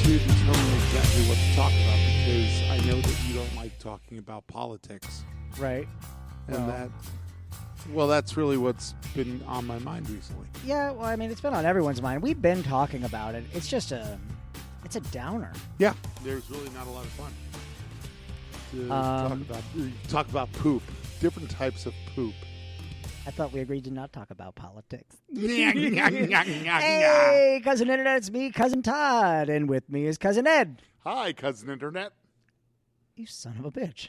to determine exactly what to talk about because I know that you don't like talking about politics. Right. And that's really what's been on my mind recently. Yeah, well, I mean, it's been on everyone's mind. We've been talking about it. It's just it's a downer. Yeah. There's really not a lot of fun to talk about poop, different types of poop. I thought we agreed to not talk about politics. Hey, Hey, Cousin Internet, it's me, Cousin Todd, and with me is Cousin Ed. Hi, Cousin Internet. You son of a bitch.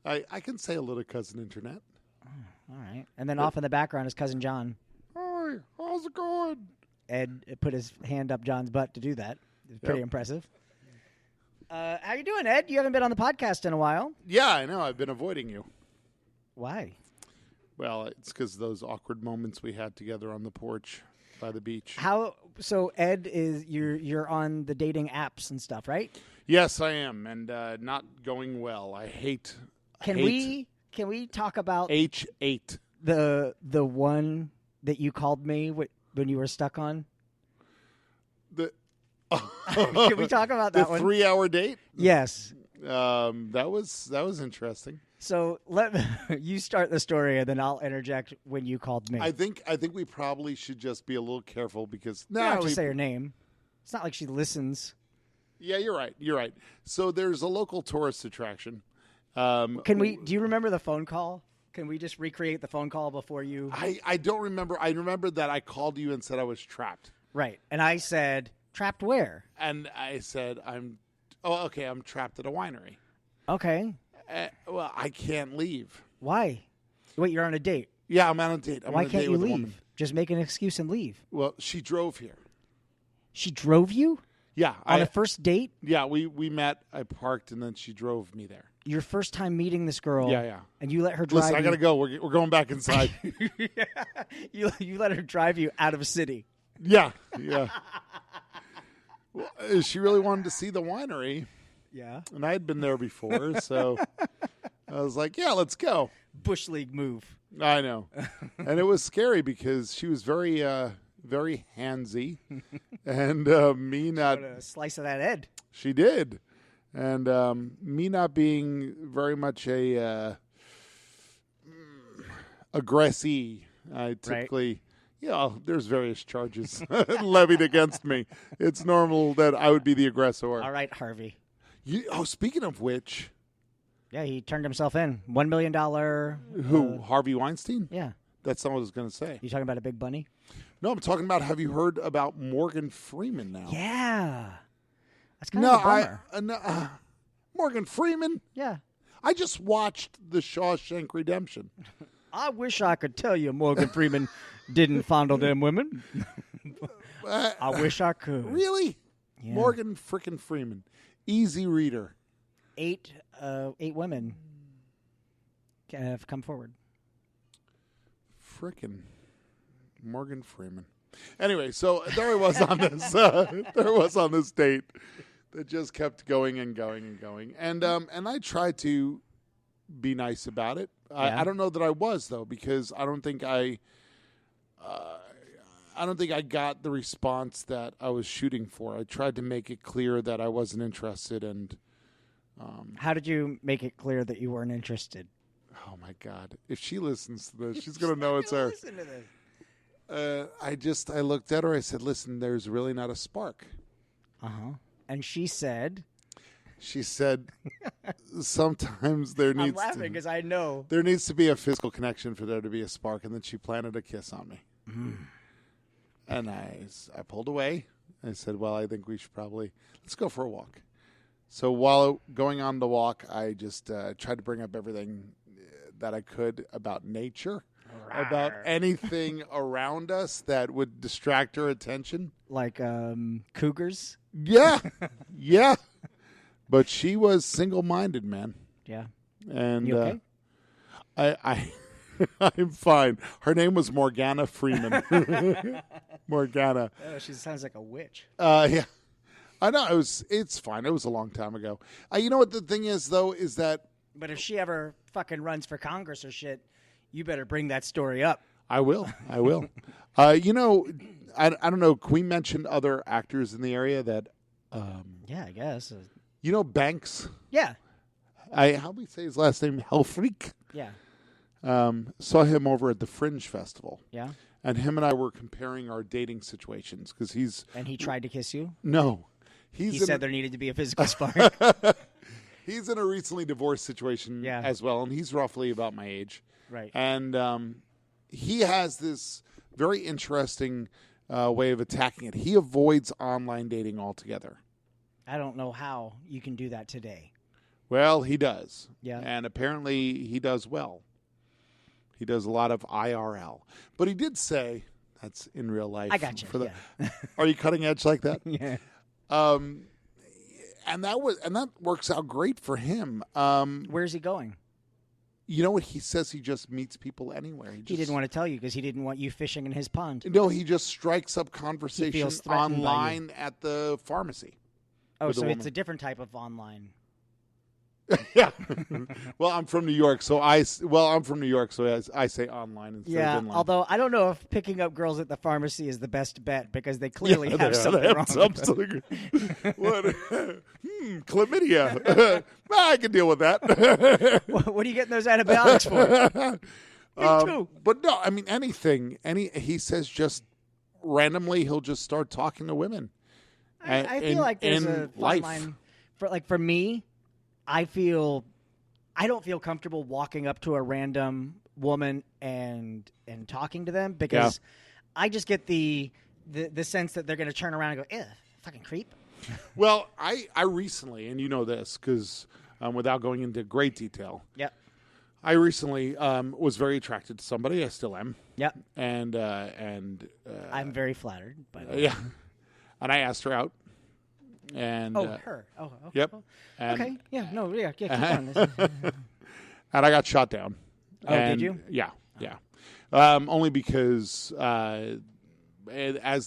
I can say a little Cousin Internet. All right. And then off in the background is Cousin John. Hi, how's it going? Ed put his hand up John's butt to do that. It's pretty impressive. How you doing, Ed? You haven't been on the podcast in a while. Yeah, I know. I've been avoiding you. Why? Well, it's because of those awkward moments we had together on the porch by the beach. So Ed, you're on the dating apps and stuff, right? Yes, I am, and not going well. I hate. Can we talk about H8? The one that you called me when you were stuck on? Can we talk about that the one? 3-hour date? Yes. That was interesting. So you start the story, and then I'll interject when you called me. I think we probably should just be a little careful because you don't have to say her name. It's not like she listens. Yeah, you're right. You're right. So there's a local tourist attraction. Do you remember the phone call? Can we just recreate the phone call before you? I don't remember. I remember that I called you and said I was trapped. Right. And I said, trapped where? And I said, I'm trapped at a winery. Okay. Well, I can't leave. Why? Wait, you're on a date. Yeah, I'm on a date. Why can't you leave? Just make an excuse and leave. Well, she drove here. She drove you? Yeah. On a first date? Yeah, we met, I parked, and then she drove me there. Your first time meeting this girl. Yeah. And you let her drive Listen, I got to go. We're going back inside. You let her drive you out of a city. Yeah. Well, she really wanted to see the winery. Yeah. And I had been there before, so I was like, yeah, let's go. Bush League move. I know. And it was scary because she was very, very handsy. And me not... A slice of that Ed. She did. And me not being very much a aggressee, I typically... Right. There's various charges levied against me. It's normal that I would be the aggressor. All right, Harvey. Speaking of which... Yeah, he turned himself in. $1 million. Who? Harvey Weinstein? Yeah. That's not what I was going to say. You talking about a big bunny? No, I'm talking about, have you heard about Morgan Freeman now? Yeah. That's kind of a bummer. Morgan Freeman? Yeah. I just watched The Shawshank Redemption. I wish I could tell you Morgan Freeman didn't fondle them women. I wish I could. Really? Yeah. Morgan frickin' Freeman. Easy reader. 8 women have come forward. Frickin' Morgan Freeman. Anyway, so there I was on this. There I was on this date that just kept going and going and going, and I tried to be nice about it. Yeah. I don't know that I was though, because I don't think I got the response that I was shooting for. I tried to make it clear that I wasn't interested, and how did you make it clear that you weren't interested? Oh my God! If she listens to this, she's gonna know it's her. Listen to this. I looked at her. I said, "Listen, there's really not a spark." And she said, "Sometimes there needs." I'm laughing because I know there needs to be a physical connection for there to be a spark." And then she planted a kiss on me, and I pulled away. I said, "Well, I think we should let's go for a walk." So while going on the walk, I just tried to bring up everything that I could about nature. About anything around us that would distract her attention. Like cougars? Yeah. Yeah. But she was single-minded, man. Yeah. And you okay? I'm fine. Her name was Morgana Freeman. Morgana. Oh, she sounds like a witch. Yeah. I know. It's fine. It was a long time ago. You know what the thing is, though, is that... But if she ever fucking runs for Congress or shit, you better bring that story up. I will. I don't know. Can we mention other actors in the area that Yeah, I guess. You know Banks? Yeah. How do we say his last name? Hellfreak? Yeah. Saw him over at the Fringe Festival. Yeah. And him and I were comparing our dating situations because he's... And he tried to kiss you? No. He said there needed to be a physical spark. He's in a recently divorced situation as well, and he's roughly about my age. Right. And he has this very interesting way of attacking it. He avoids online dating altogether. I don't know how you can do that today. Well, he does. Yeah. And apparently he does well. He does a lot of IRL. But he did say, that's in real life. I got you. Are you cutting edge like that? Yeah. And that works out great for him. Where's he going? You know what? He says he just meets people anywhere. He didn't want to tell you because he didn't want you fishing in his pond. No, he just strikes up conversation online at the pharmacy. Oh, so it's a different type of online. Yeah. Well, I'm from New York, so I say online instead of inline. Although I don't know if picking up girls at the pharmacy is the best bet because they clearly have something wrong. What? Chlamydia. I can deal with that. What are you getting those antibiotics for? Me too. But no, I mean anything. He says just randomly he'll just start talking to women. I feel like there's a fine line for me. I don't feel comfortable walking up to a random woman and talking to them because I just get the sense that they're going to turn around and go, "Ew, fucking creep." Well, I recently, and you know this because without going into great detail, I recently was very attracted to somebody. I still am. Yep. And I'm very flattered by that. Yeah. And I asked her out. And her. Oh, okay. Yep. And, okay. Yeah. No. Yeah. Keep on. And I got shot down. Oh, did you? Yeah. Yeah. Only because, as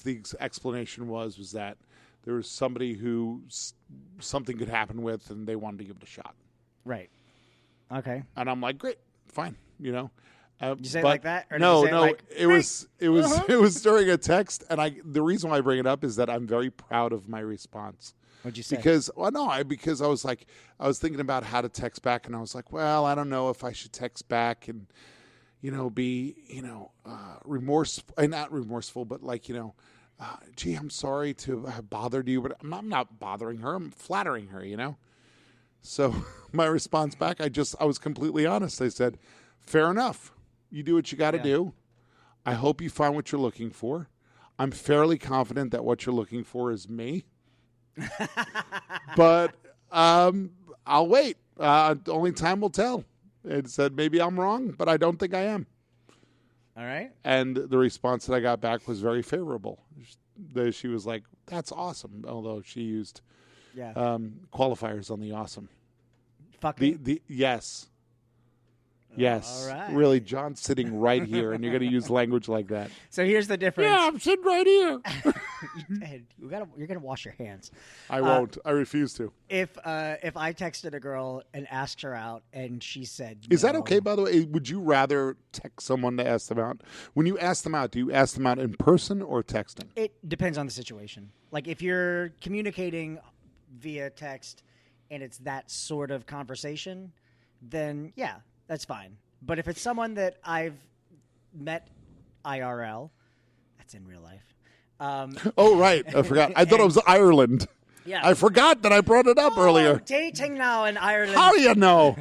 the explanation was that there was somebody who something could happen with, and they wanted to give it a shot. Right. Okay. And I'm like, great, fine, you know. Did you say it like that? Or No, did you say no. like, It was during a text, and the reason why I bring it up is that I'm very proud of my response. What'd you say? Because I was thinking about how to text back, and I was like, well, I don't know if I should text back and be remorseful, not remorseful, but like gee, I'm sorry to have bothered you, but I'm not bothering her. I'm flattering her, So my response back, I was completely honest. I said, fair enough. You do what you got to do. I hope you find what you're looking for. I'm fairly confident that what you're looking for is me. But I'll wait. Only time will tell. It said maybe I'm wrong, but I don't think I am. All right. And the response that I got back was very favorable. She was like, that's awesome, although she used qualifiers on the awesome. Fucking? Yes. Yes. All right. Really, John's sitting right here, and you're going to use language like that. So here's the difference. Yeah, I'm sitting right here. Ed, you're gonna wash your hands. I won't. I refuse to. If I texted a girl and asked her out, and she said, "Is that okay?" By the way, would you rather text someone to ask them out? When you ask them out, do you ask them out in person or texting? It depends on the situation. Like if you're communicating via text, and it's that sort of conversation, then yeah. That's fine. But if it's someone that I've met IRL, that's in real life. Oh, right. I forgot. I thought it was Ireland. Yeah. I forgot that I brought it up earlier. Dating now in Ireland. How do you know?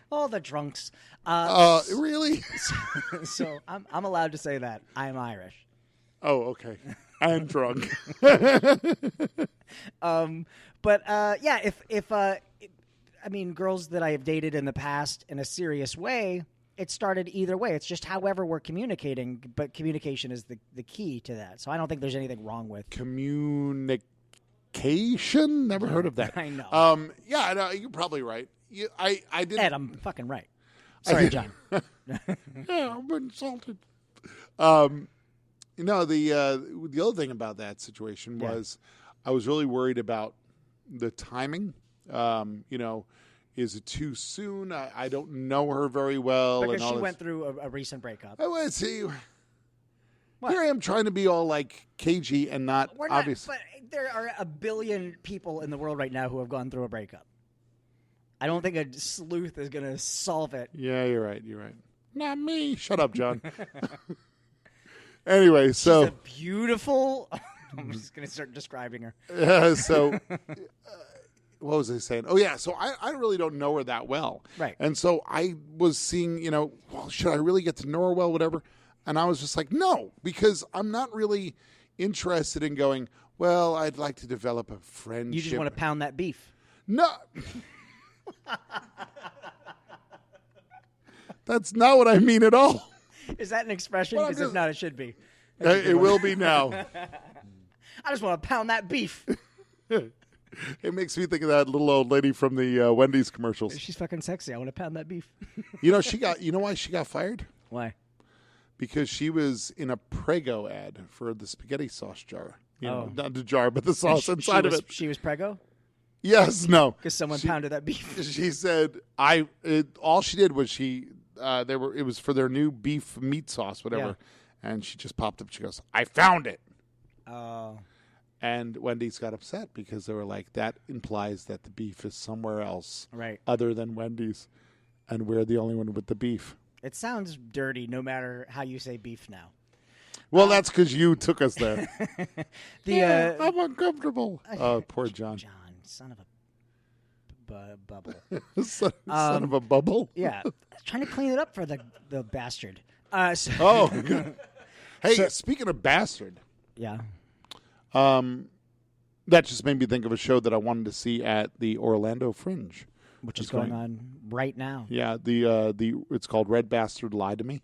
All the drunks. Really? So I'm allowed to say that. I'm Irish. Oh, okay. I'm drunk. But if girls that I have dated in the past in a serious way, it started either way. It's just however we're communicating, but communication is the key to that. So I don't think there's anything wrong with communication. Never heard of that. I know. Yeah, no, you're probably right. I didn't. Ed, I'm fucking right. Sorry, John. Yeah, I'm insulted. The other thing about that situation was I was really worried about the timing. Is it too soon? I don't know her very well. Because and all she went through a recent breakup. I would see. What? Here I am trying to be all like cagey and not obvious. But there are a billion people in the world right now who have gone through a breakup. I don't think a sleuth is going to solve it. Yeah, you're right. Not me. Shut up, John. Anyway, so she's a beautiful. I'm just going to start describing her. What was I saying? Oh, yeah. So I really don't know her that well. Right. And so I was seeing, well, should I really get to know her well, whatever? And I was just like, no, because I'm not really interested in going, well, I'd like to develop a friendship. You just want to pound that beef. No. That's not what I mean at all. Is that an expression? Because if not, it should be. It will be now. I just want to pound that beef. It makes me think of that little old lady from the Wendy's commercials. She's fucking sexy. I want to pound that beef. You know why she got fired? Why? Because she was in a Prego ad for the spaghetti sauce jar. Not the jar, but the sauce inside of it. She was Prego? Yes, no. Because someone pounded that beef. She said, all she did was it was for their new beef meat sauce, whatever. Yeah. And she just popped up. She goes, I found it. Oh. And Wendy's got upset because they were like, that implies that the beef is somewhere else other than Wendy's. And we're the only one with the beef. It sounds dirty no matter how you say beef now. Well, that's because you took us there. I'm uncomfortable. Poor John. John, son of a bubble. son of a bubble? Yeah. Trying to clean it up for the bastard. Hey, speaking of bastard. Yeah. That just made me think of a show that I wanted to see at the Orlando Fringe. Which is going on right now. Yeah, it's called Red Bastard Lied to Me.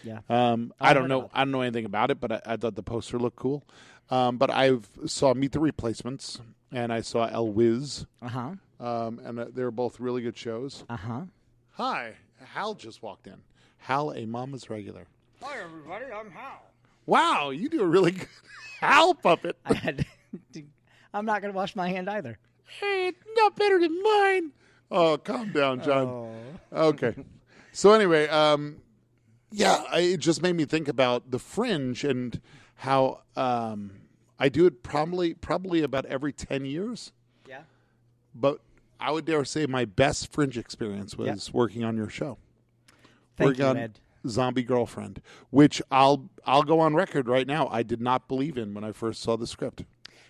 Yeah. I don't know anything about it, but I thought the poster looked cool. But I saw Meet the Replacements and I saw El Wiz. And they were both really good shows. Hi, Hal just walked in. Hal, a Mama's regular. Hi everybody, I'm Hal. Wow, you do a really good Hal puppet. I'm not going to wash my hand either. Hey, it's not better than mine. Oh, calm down, John. Okay. So anyway, it just made me think about the Fringe and how I do it probably about every 10 years. Yeah. But I would dare say my best Fringe experience was working on your show. Thank you, Ed. Zombie Girlfriend, which I'll go on record right now. I did not believe in when I first saw the script.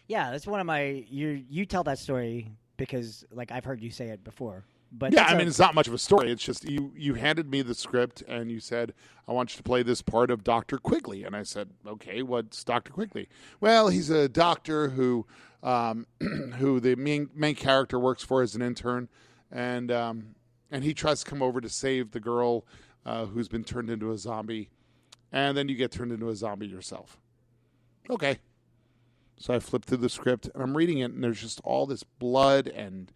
Yeah, that's one of my. You tell that story because I've heard you say it before. But yeah, it's not much of a story. It's just you handed me the script and you said, I want you to play this part of Dr. Quigley. And I said, okay, what's Dr. Quigley? Well, he's a doctor who the main character works for as an intern. And he tries to come over to save the girl who's been turned into a zombie. And then you get turned into a zombie yourself. Okay. So I flipped through the script and I'm reading it and there's just all this blood and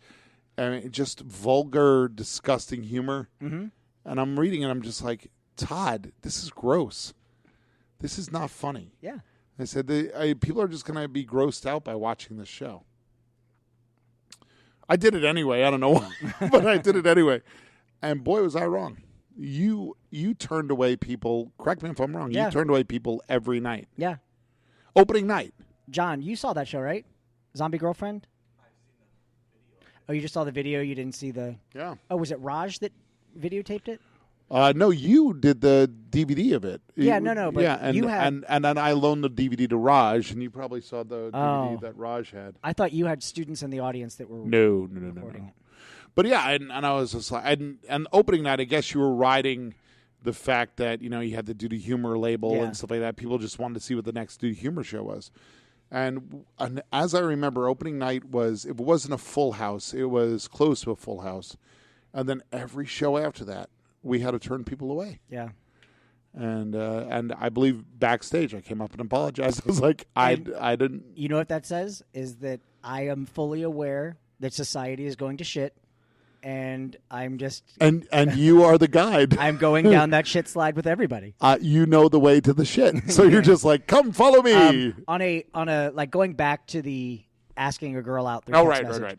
just vulgar, disgusting humor. Mm-hmm. And I'm reading it. I'm just like, Todd, this is gross. This is not funny. Yeah. I said, people are just going to be grossed out by watching this show. I did it anyway. I don't know why, but I did it anyway. And boy, was I wrong. You turned away people. Correct me if I'm wrong. Yeah. You turned away people every night. Yeah. Opening night. John, you saw that show, right? Zombie Girlfriend? Oh, you just saw the video? You didn't see the... Yeah. Oh, was it Raj that videotaped it? No, you did the DVD of it. Yeah, no, but yeah, you had... And then I loaned the DVD to Raj, and you probably saw the DVD that Raj had. I thought you had students in the audience that were No. It. But yeah, and I was just like... And opening night, I guess you were riding the fact that, you had the Duty Humor label and stuff like that. People just wanted to see what the next Duty Humor show was. And as I remember, opening night it wasn't a full house. It was close to a full house. And then every show after that, we had to turn people away. Yeah. And I believe backstage, I came up and apologized. I was like, I didn't. You know what that says? Is that I am fully aware that society is going to shit. And I'm just... And you are the guide. I'm going down that shit slide with everybody. You know the way to the shit. So you're just like, come follow me. On a going back to the asking a girl out. Right.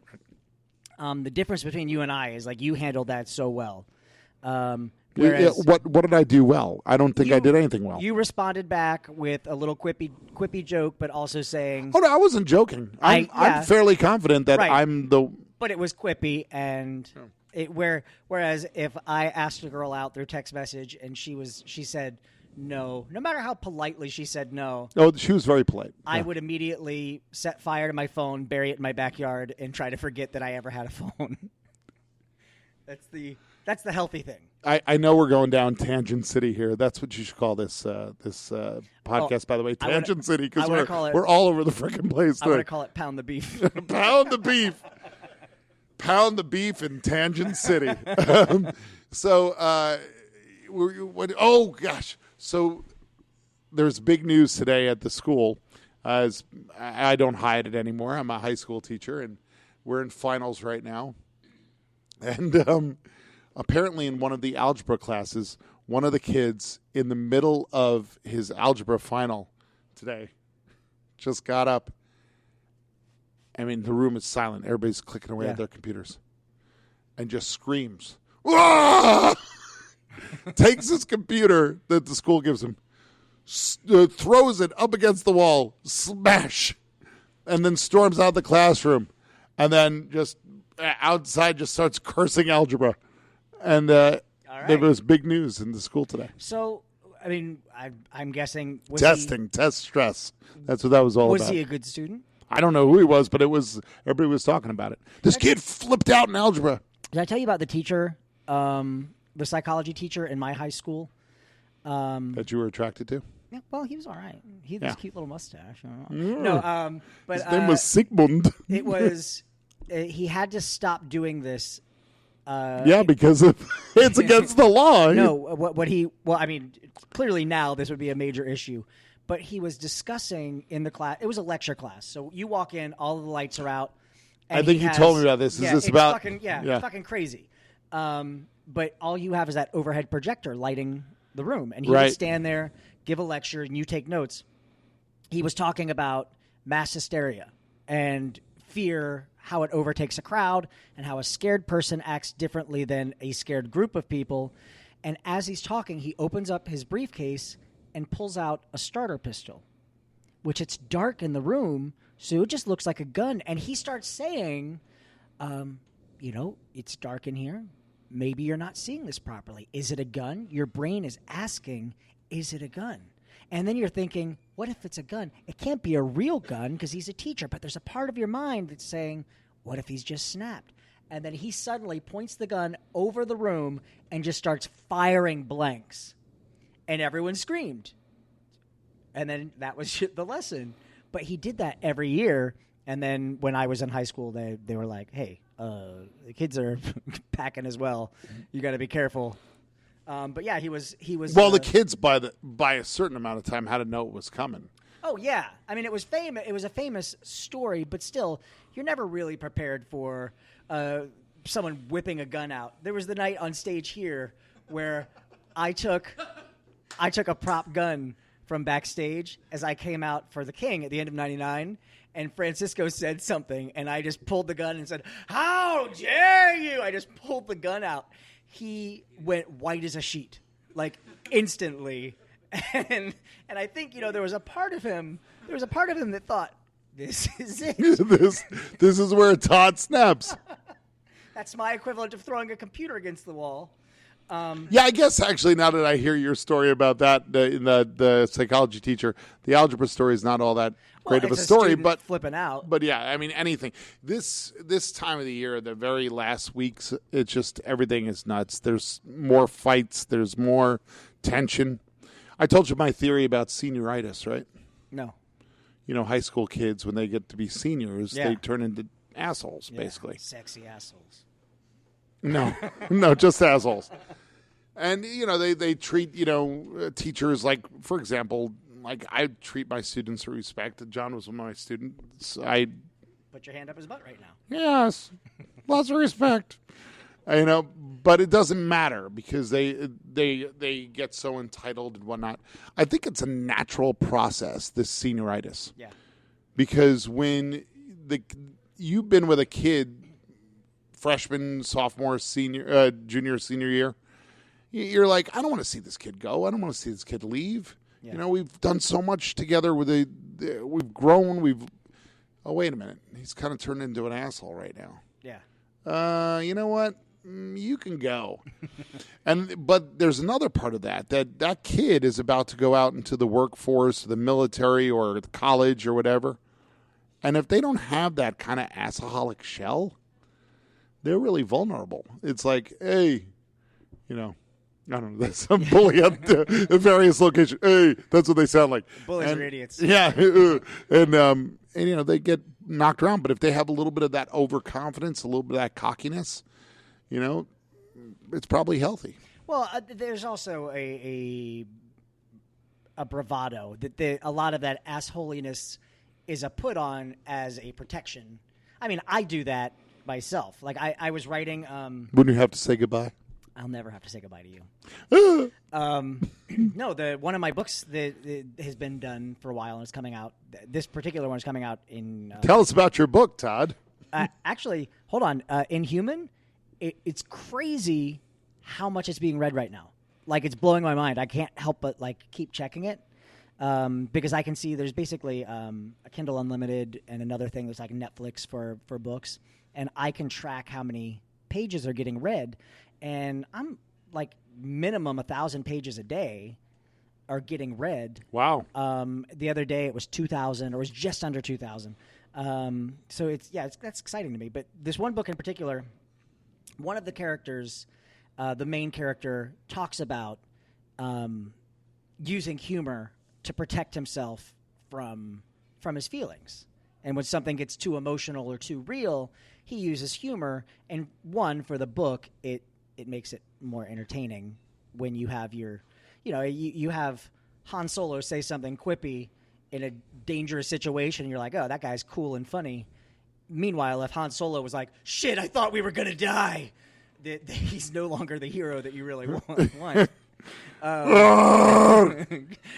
The difference between you and I is you handled that so well. Whereas what did I do well? I don't think I did anything well. You responded back with a little quippy joke, but also saying, "Oh no, I wasn't joking. I'm fairly confident that right. I'm the." But it was quippy, and whereas if I asked a girl out through text message and she said no matter how politely she said no. Oh, she was very polite. I would immediately set fire to my phone, bury it in my backyard, and try to forget that I ever had a phone. That's the healthy thing. I know we're going down Tangent City here. That's what you should call this podcast, by the way, Tangent City, because we're all over the freaking place. I'm going to call it Pound the Beef. Pound the Beef. Pound the Beef in Tangent City. Oh, gosh. So there's big news today at the school. As I don't hide it anymore. I'm a high school teacher, and we're in finals right now. And apparently in one of the algebra classes, one of the kids in the middle of his algebra final today just got up. I mean, the room is silent. Everybody's clicking away at their computers. And just screams. Takes his computer that the school gives him, throws it up against the wall, smash, and then storms out the classroom. And then just outside just starts cursing algebra. And there was big news in the school today. So, I mean, I'm guessing... Test stress. That's what that was all about. Was he a good student? I don't know who he was, but everybody was talking about it. This kid flipped out in algebra. Did I tell you about the teacher, the psychology teacher in my high school? That you were attracted to? Yeah, well, he was all right. He had this cute little mustache. But his name was Sigmund. It was... he had to stop doing this. Because it's against the law. No, I mean, clearly now this would be a major issue. But he was discussing in the class. It was a lecture class. So you walk in, all of the lights are out. I think you told me about this. Is this about? It's fucking crazy. But all you have is that overhead projector lighting the room. And he would stand there, give a lecture, and you take notes. He was talking about mass hysteria and fear, how it overtakes a crowd, and how a scared person acts differently than a scared group of people. And as he's talking, he opens up his briefcase and pulls out a starter pistol, which it's dark in the room, so it just looks like a gun. And he starts saying, it's dark in here. Maybe you're not seeing this properly. Is it a gun? Your brain is asking, is it a gun? And then you're thinking, what if it's a gun? It can't be a real gun because he's a teacher, but there's a part of your mind that's saying, what if he's just snapped? And then he suddenly points the gun over the room and just starts firing blanks. And everyone screamed. And then that was the lesson. But he did that every year. And then when I was in high school, they were like, hey, the kids are packing as well. You got to be careful. But yeah, he was. Well, the kids by a certain amount of time had to know it was coming. Oh yeah, I mean it was famous. It was a famous story, but still, you're never really prepared for someone whipping a gun out. There was the night on stage here where I took a prop gun from backstage as I came out for the King at the end of '99, and Francisco said something, and I just pulled the gun and said, "How dare you!" I just pulled the gun out. He went white as a sheet, like instantly, and I think there was a part of him that thought, "This is it. this is where Todd snaps." That's my equivalent of throwing a computer against the wall. Yeah, I guess actually now that I hear your story about that, the psychology teacher, the algebra story is not all that great of a story, but flipping out. But yeah, I mean anything. This time of the year, the very last weeks, it's just everything is nuts. There's more fights. There's more tension. I told you my theory about senioritis, right? No. High school kids when they get to be seniors, they turn into assholes, basically. Sexy assholes. No, just assholes. And, they treat, teachers like, for example, like I treat my students with respect. John was one of my students. Put your hand up his butt right now. Yes, lots of respect. But it doesn't matter because they get so entitled and whatnot. I think it's a natural process, this senioritis. Yeah. Because when you've been with a kid, freshman, sophomore, senior, junior, senior year, you're like, I don't want to see this kid go. I don't want to see this kid leave. Yeah. You know, we've done so much together. We've grown. Oh, wait a minute. He's kind of turned into an asshole right now. Yeah. You know what? You can go. But there's another part of that kid is about to go out into the workforce, the military, or the college or whatever. And if they don't have that kind of assaholic shell, they're really vulnerable. It's like, hey, you know, I don't know. That's some bully at the various locations. Hey, that's what they sound like. Bullies are idiots. Yeah, and you know, they get knocked around. But if they have a little bit of that overconfidence, a little bit of that cockiness, you know, it's probably healthy. Well, there's also a bravado that a lot of that assholiness is a put on as a protection. I mean, I do that myself. Like I was writing. Wouldn't you have to say goodbye? I'll never have to say goodbye to you. No, one of my books that has been done for a while and is coming out. This particular one is coming out in. Tell us about your book, Todd. Actually, hold on. Inhuman, it's crazy how much it's being read right now. Like, it's blowing my mind. I can't help but keep checking it. Because I can see there's basically a Kindle Unlimited and another thing that's like Netflix for books, and I can track how many pages are getting read, and I'm like minimum 1,000 pages a day are getting read. Wow. The other day it was 2,000, or it was just under 2,000. So that's exciting to me. But this one book in particular, one of the characters, the main character, talks about using humor to protect himself from his feelings. And when something gets too emotional or too real, he uses humor. And for the book, it makes it more entertaining when you have you have Han Solo say something quippy in a dangerous situation, and you're like, oh, that guy's cool and funny. Meanwhile, if Han Solo was like, shit, I thought we were going to die, he's no longer the hero that you really want.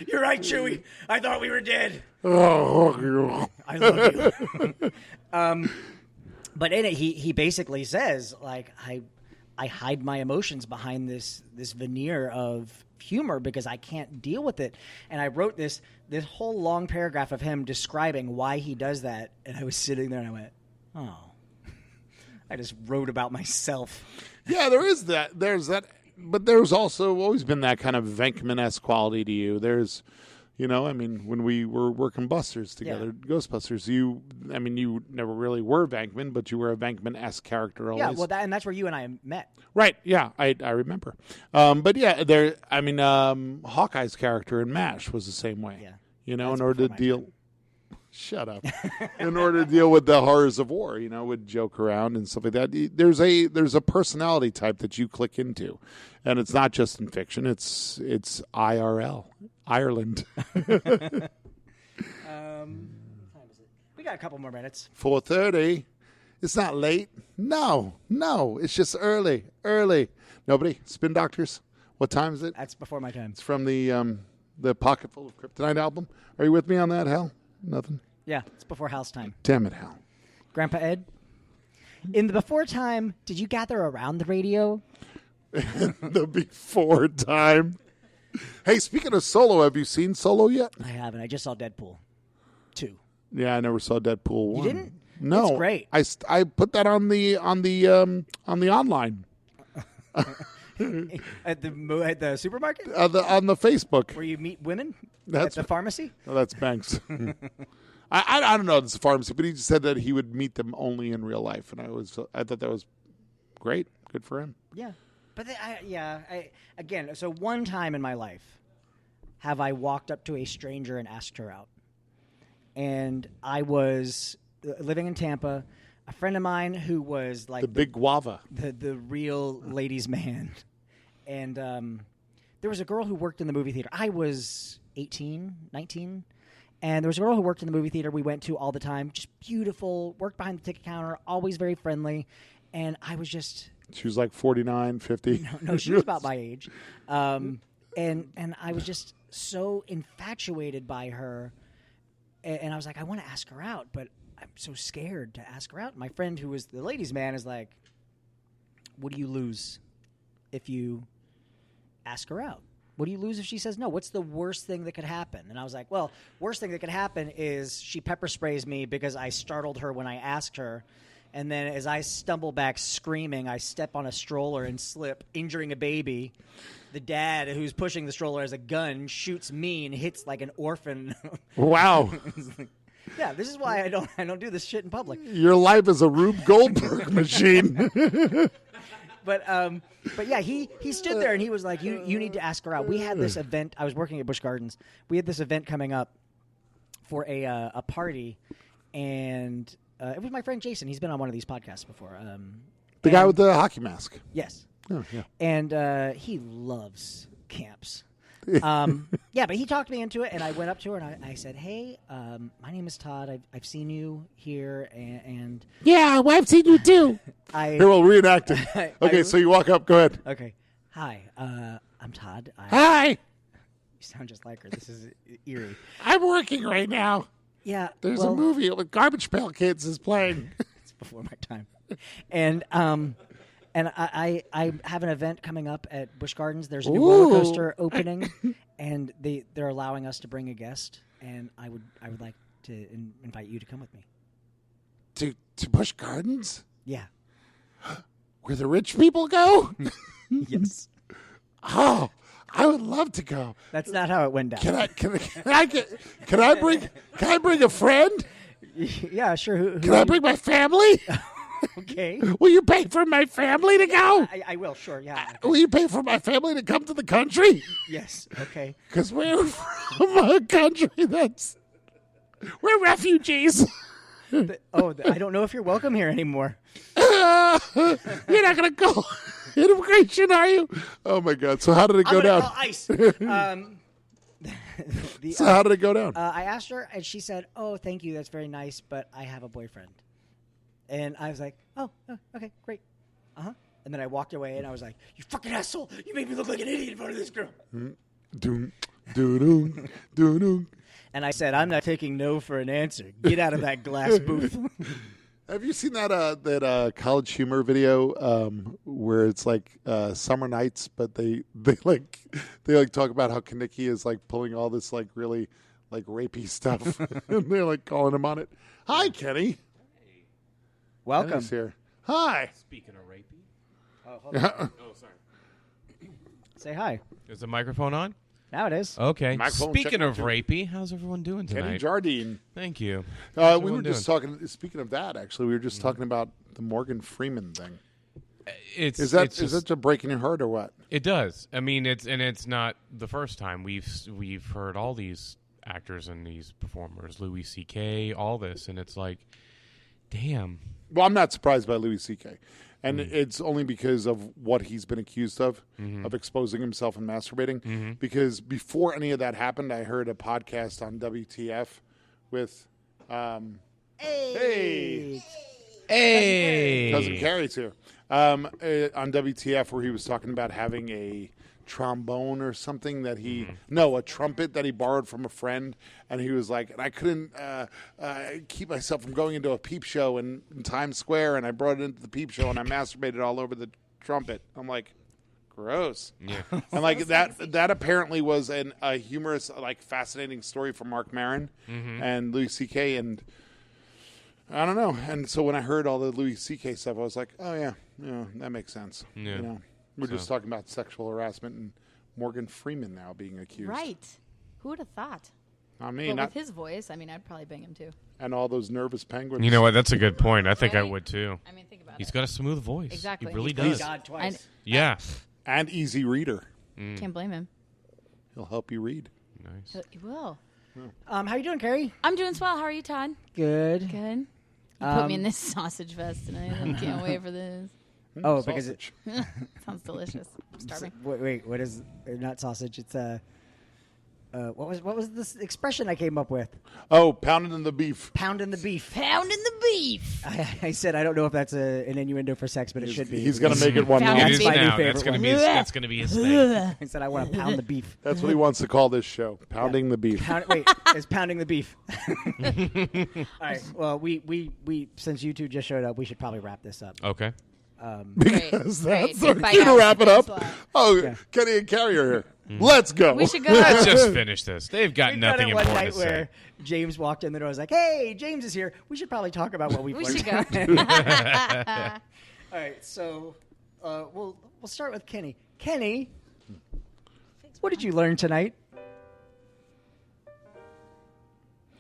You're right, Chewie. I thought we were dead. I love you. But in it, he basically says, like, I hide my emotions behind this veneer of humor because I can't deal with it. And I wrote this whole long paragraph of him describing why he does that. And I was sitting there and I went, oh, I just wrote about myself. Yeah, there is that. There's that. But there's also always been that kind of Venkman-esque quality to you. There's, when we were working Busters together, Ghostbusters, you never really were Venkman, but you were a Venkman-esque character always. Yeah, well, and that's where you and I met. Right, yeah, I remember. But yeah, Hawkeye's character in MASH was the same way. Yeah. In order to deal... Shut up. In order to deal with the horrors of war, would joke around and stuff like that. There's a personality type that you click into, and it's not just in fiction. It's IRL, Ireland. What time is it? We got a couple more minutes. 4:30. It's not late. No. It's just early. Nobody. Spin Doctors. What time is it? That's before my time. It's from the Pocket Full of Kryptonite album. Are you with me on that, Hal? Nothing? Yeah, it's before Hal's time. Damn it, Hal. Grandpa Ed, in the before time, did you gather around the radio? The before time. Hey, speaking of Solo, have you seen Solo yet? I haven't. I just saw Deadpool 2. Yeah, I never saw Deadpool 1. You didn't? No. It's great. I put that on the online. At the supermarket? On the Facebook. Where you meet women? At the pharmacy? Oh, that's Banks. I don't know if it's a pharmacy, but he just said that he would meet them only in real life, and I thought that was great. Good for him. Yeah. But again, so one time in my life have I walked up to a stranger and asked her out. And I was living in Tampa. A friend of mine who was like... The big guava. The real ladies' man. And there was a girl who worked in the movie theater. I was 18, 19. And there was a girl who worked in the movie theater we went to all the time. Just beautiful. Worked behind the ticket counter. Always very friendly. And I was just... She was like 49, 50. No, she was about my age. And I was just so infatuated by her. And I was like, I want to ask her out, but I'm so scared to ask her out. My friend who was the ladies' man is like, what do you lose if you ask her out. What do you lose if she says no? What's the worst thing that could happen? And I was like, well, worst thing that could happen is she pepper sprays me because I startled her when I asked her. And then as I stumble back screaming, I step on a stroller and slip, injuring a baby. The dad who's pushing the stroller has a gun, shoots me and hits like an orphan. Wow. Yeah, this is why I don't do this shit in public. Your life is a Rube Goldberg machine. But yeah, he stood there and he was like, you need to ask her out. We had this event. I was working at Busch Gardens. We had this event coming up for a party, and it was my friend Jason. He's been on one of these podcasts before. The guy with the hockey mask. Yes. Oh, yeah. And he loves camps. Yeah, but he talked me into it, and I went up to her and I said, "Hey, my name is Todd. I've seen you here, and yeah, well, I've seen you too." Here, we'll reenact it. Okay, so you walk up. Go ahead. Okay. Hi, I'm Todd. Hi. You sound just like her. This is eerie. I'm working right now. Yeah. There's a movie with Garbage Pail Kids is playing. It's before my time. And I have an event coming up at Busch Gardens. There's a new roller coaster opening, and they're allowing us to bring a guest. And I would like to invite you to come with me. To Busch Gardens? Yeah. Where the rich people go? Yes. Oh, I would love to go. That's not how it went down. Can I bring a friend? Yeah, sure. Who Can I bring my family? Okay. Will you pay for my family to go? I will, sure, yeah. Okay. Will you pay for my family to come to the country? Yes, okay. Because we're from a country we're refugees. I don't know if you're welcome here anymore. You're not going to go immigration, are you? Oh, my God. So how did it go down? Call ICE. So how did it go down? I asked her, and she said, "Oh, thank you. That's very nice, but I have a boyfriend." And I was like, oh okay, great. Uh-huh. And then I walked away, and I was like, "You fucking asshole. You made me look like an idiot in front of this girl." Doom, doo-doom, doo-doom. And I said, "I'm not taking no for an answer. Get out of that glass booth." Have you seen that College Humor video where it's like summer nights, but they talk about how Kaneki is like pulling all this like really like rapey stuff, and they're like calling him on it. Hi, Kenny. Welcome. Kenny's here. Hi. Speaking of rapey. Oh, hold on. Oh, sorry. Say hi. Is the microphone on? Now it is. Okay. Microphone Speaking of check. rapey, how's everyone doing tonight? Kenny Jardine. Thank you. We were just talking. Speaking of that, actually, we were just talking about the Morgan Freeman thing. Is that just breaking your heart or what? It does. I mean, it's not the first time we've heard all these actors and these performers, Louis C.K., all this, and it's like, damn. Well, I'm not surprised by Louis C.K., and it's only because of what he's been accused of exposing himself and masturbating. Because before any of that happened, I heard a podcast on WTF with Hey. Cousin Carrie's here on WTF, where he was talking about having a trombone or something that a trumpet that he borrowed from a friend, and he was like, and I couldn't keep myself from going into a peep show in Times Square, and I brought it into the peep show and I masturbated all over the trumpet. I'm like, gross. Yeah. And like that apparently was a humorous, like fascinating story from Mark Maron and Louis C.K. and I don't know. And so when I heard all the Louis C.K. stuff, I was like, oh yeah, that makes sense. Yeah. You know. We're just talking about sexual harassment and Morgan Freeman now being accused. Right. Who would have thought? I mean, But with his voice, I mean, I'd probably bang him too. and all those nervous penguins. You know what? That's a good point. I think I Right? would too. I mean, think about He's it. got a smooth voice. Exactly. He really He's does. God twice. Yeah. And easy reader. Can't blame him. He'll help you read. Nice. He will. How you doing, Carrie? I'm doing swell. How are you, Todd? Good. Good. You put me in this sausage fest tonight. I can't wait for this. Oh, because it Sounds delicious. I'm starving. wait, what is not sausage? It's what was this expression I came up with? Oh, pounding the beef. Pounding the beef. Pounding the beef. I said I don't know if that's an innuendo for sex, but it should be. He's going to make it one Pound now. It is my new now. favorite That's going to one. be that's going to be his thing. I said I want to pound the beef. That's what he wants to call this show. Pounding the beef. Wait, it's pounding the beef. All right. Well, we since you two just showed up, we should probably wrap this up. Okay. Because Great. that's our Bye, cue to guys. wrap it up. Thanks a lot. Oh, Yeah. Kenny and Carrie are here. Let's go. We should go. Let's just finish this. They've got We've done nothing it one important night to say. where James walked in the door. I was like, "Hey, James is here. We should probably talk about what we've We learned." should go. All right, so we'll start with Kenny. Kenny, what did you learn tonight?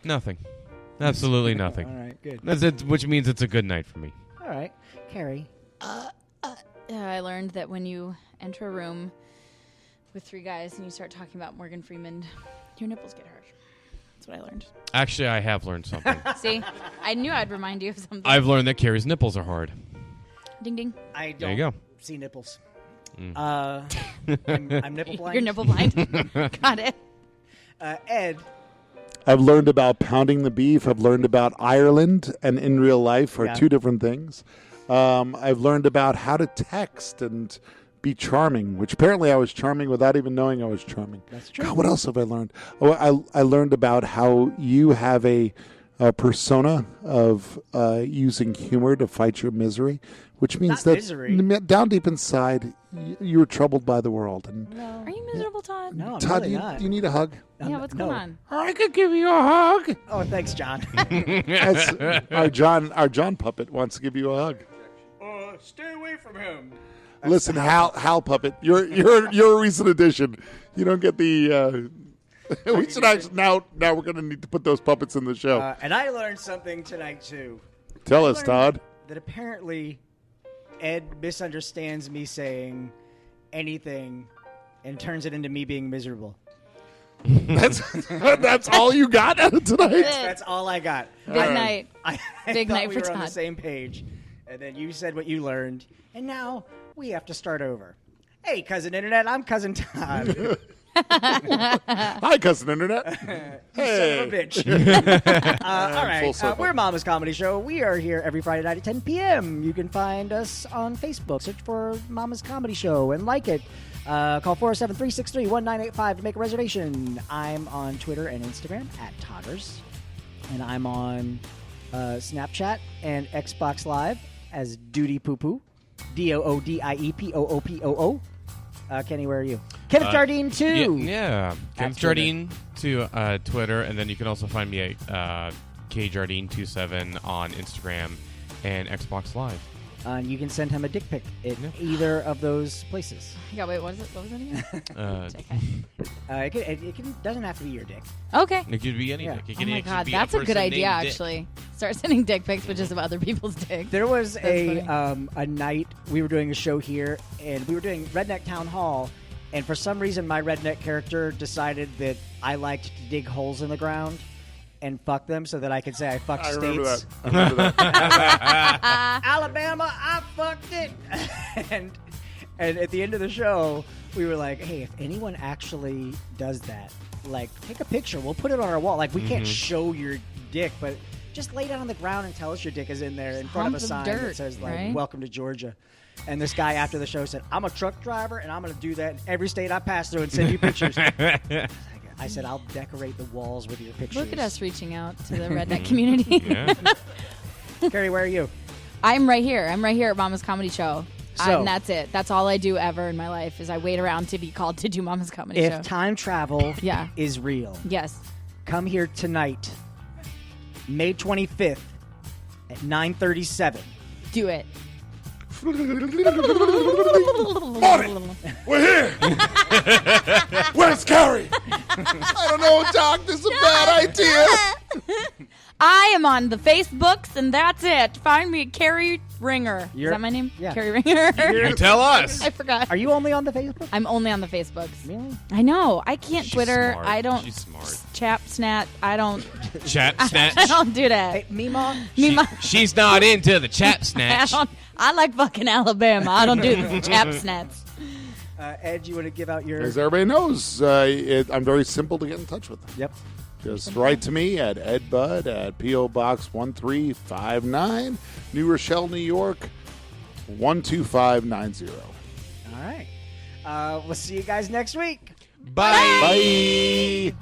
Nothing. Absolutely nothing. All right, good. That's it, which means it's a good night for me. All right, Carrie. I learned that when you enter a room with 3 guys and you start talking about Morgan Freeman, your nipples get hard. That's what I learned. Actually, I have learned something. See? I knew I'd remind you of something. I've learned that Carrie's nipples are hard. Ding, ding. I don't There you go. see nipples. I'm nipple blind. You're nipple blind. Got it. Ed. I've learned about pounding the beef. I've learned about Ireland and in real life are Yeah. 2 different things. I've learned about how to text and be charming, which apparently I was charming without even knowing I was charming. That's true. God, what else have I learned? Oh, I learned about how you have a persona of using humor to fight your misery, which means Not that misery. down deep inside, you're troubled by the world. And Are you miserable, Todd? No, I'm Todd, really do not. you need a hug? Yeah, what's going on? I could give you a hug. Oh, thanks, John. That's, our John puppet wants to give you a hug. Stay away from him. Listen, Hal puppet, you're a recent addition. You don't get the. We should actually now we're going to need to put those puppets in the show. And I learned something tonight too. Tell us, Todd. That apparently Ed misunderstands me saying anything and turns it into me being miserable. That's all you got out of tonight. That's all I got. Big night. I Big thought night we for were on the Todd. same page, and then you said what you learned, and now we have to start over. Hey, cousin Internet, I'm cousin Todd. Hi, cousin Internet. Hey, Son of a bitch. All Full right, circle. we're Mama's Comedy Show. We are here every Friday night at 10 p.m. You can find us on Facebook. Search for Mama's Comedy Show and like it. Call 407-363-1985 to make a reservation. I'm on Twitter and Instagram at Todders. And I'm on Snapchat and Xbox Live as Duty Poo Poo. DOODIEPOOPOO. Kenny, where are you? Kenneth Jardine, too. Yeah. Kenneth Twitter. Jardine to Twitter, and then you can also find me at KJardine27 on Instagram and Xbox Live. And you can send him a dick pic at either of those places. Yeah, wait, what was it again? It doesn't have to be your dick. Okay. It could be any Yeah. dick. It Oh could my actually God, be that's a good person idea, named Dick. actually. Start sending dick pics, but just of other people's dicks. There was That's a night we were doing a show here, and we were doing Redneck Town Hall, and for some reason my redneck character decided that I liked to dig holes in the ground and fuck them so that I could say I fucked I states. remember that. I remember that. Alabama, I fucked it. and at the end of the show, we were like, hey, if anyone actually does that, like, take a picture. We'll put it on our wall. Like, we can't show your dick, but just lay down on the ground and tell us your dick is in there in front of a Hump of sign that dirt, says, like, right? welcome to Georgia. And this guy after the show said, I'm a truck driver, and I'm going to do that in every state I pass through and send you pictures. I said, I'll decorate the walls with your pictures. Look at us reaching out to the redneck community. Yeah. Carrie, where are you? I'm right here. I'm right here at Mama's Comedy Show. So- And that's it. That's all I do ever in my life is I wait around to be called to do Mama's Comedy Show. If time travel Yeah. is real, Yes. come here tonight, May 25th at 9:37. Do it. We're here. Where's Carrie? I don't know, Doc. This is a bad idea. I am on the Facebooks, and that's it. Find me at Carrie Ringer. Is You're- that my name? yeah. Carrie Ringer. You tell us. I forgot. Are you only on the Facebook? I'm only on the Facebooks. Really? I know. I can't She's Twitter. smart. I don't. She's smart. Chap snat. I don't. Chat snatch. I don't do that. Hey, Mima? She's not into the chat I, snatch. I like fucking Alabama. I don't do the chap snats. Ed, you want to give out your... As everybody knows, I'm very simple to get in touch with. Yep. Just write to me at edbud at P.O. Box 1359, New Rochelle, New York, 12590. All right. We'll see you guys next week. Bye. Bye.